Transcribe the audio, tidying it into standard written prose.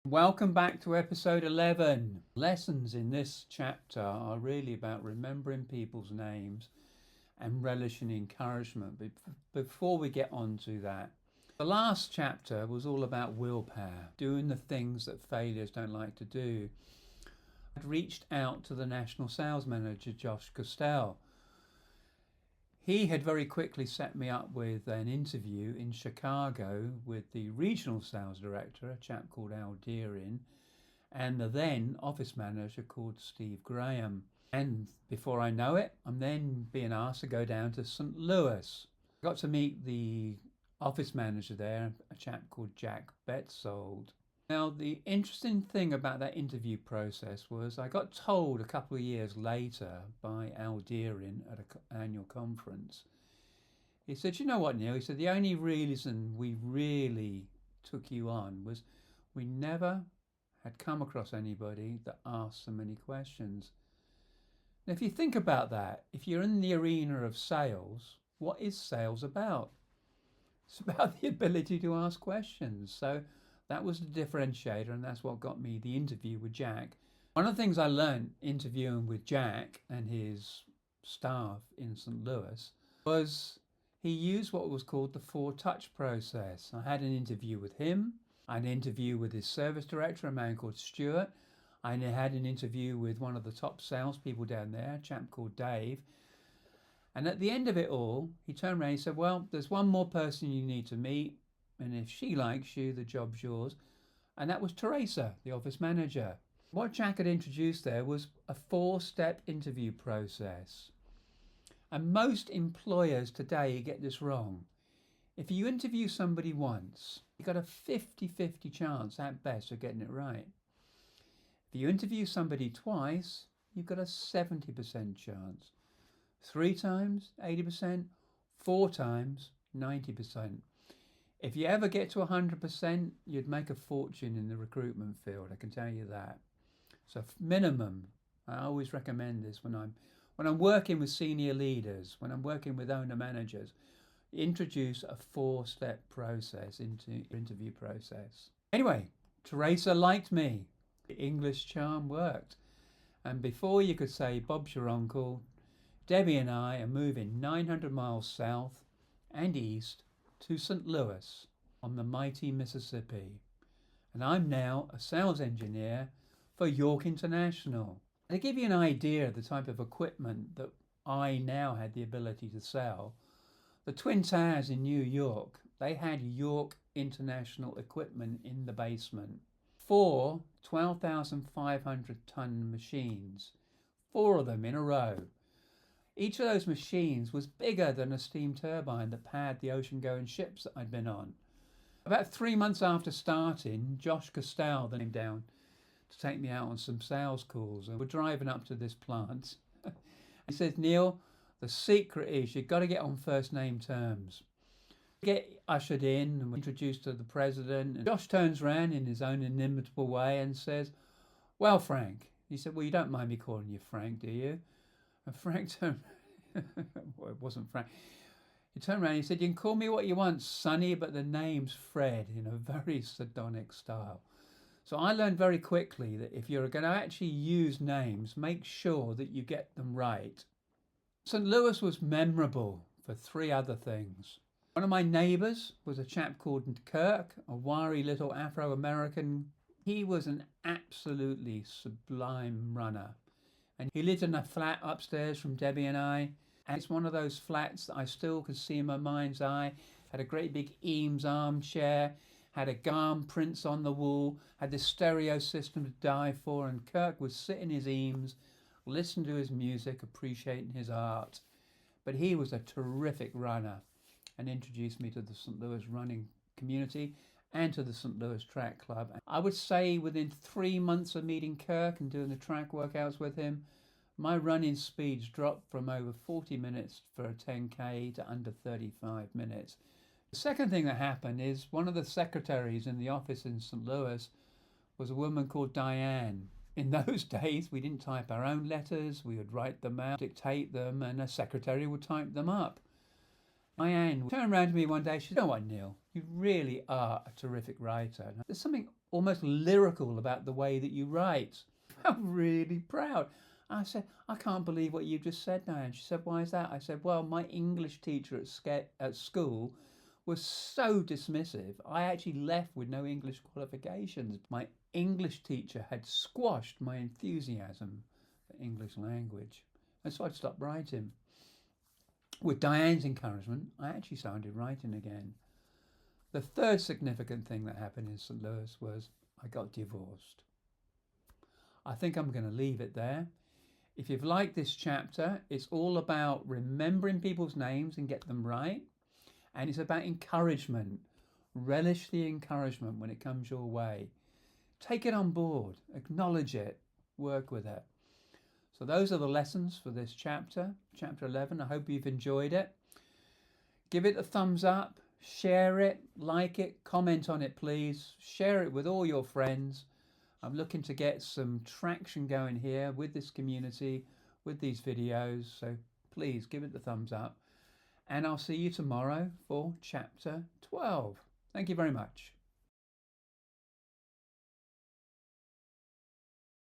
Welcome back to episode 11. Lessons in this chapter are really about remembering people's names and relishing encouragement. But before we get on to that, the last chapter was all about willpower, doing the things that failures don't like to do. I'd reached out to the national sales manager, Josh Costell. He had very quickly set me up with an interview in Chicago with the regional sales director, a chap called Al Deering, and the then office manager called Steve Graham. And before I know it, I'm then being asked to go down to St. Louis. I got to meet the office manager there, a chap called Jack Betzold. Now, the interesting thing about that interview process was I got told a couple of years later by Al Deering at an annual conference. He said, "You know what, Neil?" He said, "The only reason we really took you on was we never had come across anybody that asked so many questions." Now, if you think about that, if you're in the arena of sales, what is sales about? It's about the ability to ask questions. So that was the differentiator, and that's what got me the interview with Jack. One of the things I learned interviewing with Jack and his staff in St. Louis was he used what was called the 4-touch process. I had an interview with him, I had an interview with his service director, a man called Stuart. I had an interview with one of the top salespeople down there, a chap called Dave. And at the end of it all, he turned around and he said, "Well, there's one more person you need to meet. And if she likes you, the job's yours." And that was Teresa, the office manager. What Jack had introduced there was a 4-step interview process. And most employers today get this wrong. If you interview somebody once, you've got a 50-50 chance at best of getting it right. If you interview somebody twice, you've got a 70% chance. 3 times, 80%. 4 times, 90%. If you ever get to 100%, you'd make a fortune in the recruitment field, I can tell you that. So minimum, I always recommend this when I'm working with senior leaders, when I'm working with owner managers, introduce a 4-step process into your interview process. Anyway, Teresa liked me. The English charm worked. And before you could say Bob's your uncle, Debbie and I are moving 900 miles south and east to St. Louis on the mighty Mississippi. And I'm now a sales engineer for York International. To give you an idea of the type of equipment that I now had the ability to sell, the Twin Towers in New York, they had York International equipment in the basement. 4 12,500 ton machines, 4 of them in a row. Each of those machines was bigger than a steam turbine that powered the ocean-going ships that I'd been on. About 3 months after starting, Josh Costell then came down to take me out on some sales calls, and we're driving up to this plant. He says, "Neil, the secret is you've got to get on first name terms." Get ushered in and introduced to the president, and Josh turns around in his own inimitable way and says, "Well, Frank," he said, "well, you don't mind me calling you Frank, do you?" And Frank turned, well, it wasn't Frank. He turned around and he said, "You can call me what you want, Sonny, but the name's Fred," in a very sardonic style. So I learned very quickly that if you're going to actually use names, make sure that you get them right. St. Louis was memorable for 3 other things. One of my neighbours was a chap called Kirk, a wiry little Afro-American. He was an absolutely sublime runner. And he lived in a flat upstairs from Debbie and I. And it's one of those flats that I still can see in my mind's eye. Had a great big Eames armchair, had a Garm prints on the wall, had this stereo system to die for, and Kirk would sit in his Eames, listen to his music, appreciating his art. But he was a terrific runner and introduced me to the St. Louis running community and to the St. Louis Track Club. I would say within 3 months of meeting Kirk and doing the track workouts with him, my running speeds dropped from over 40 minutes for a 10K to under 35 minutes. The second thing that happened is one of the secretaries in the office in St. Louis was a woman called Diane. In those days, we didn't type our own letters. We would write them out, dictate them, and a secretary would type them up. Diane turned around to me one day. She said, "You know what, Neil? You really are a terrific writer. There's something almost lyrical about the way that you write. I'm really proud. I said, I can't believe what you just said, Diane. She said, why is that? I said, well, my English teacher at school was so dismissive. I actually left with no English qualifications. My English teacher had squashed my enthusiasm for English language. And so I'd stopped writing. With Diane's encouragement, I actually started writing again. The third significant thing that happened in St. Louis was I got divorced. I think I'm going to leave it there. If you've liked this chapter, it's all about remembering people's names and get them right. And it's about encouragement. Relish the encouragement when it comes your way. Take it on board, acknowledge it, work with it. So those are the lessons for this chapter, chapter 11. I hope you've enjoyed it. Give it a thumbs up, share it, like it, comment on it, please. Share it with all your friends. I'm looking to get some traction going here with this community, with these videos. So please give it the thumbs up. And I'll see you tomorrow for chapter 12. Thank you very much.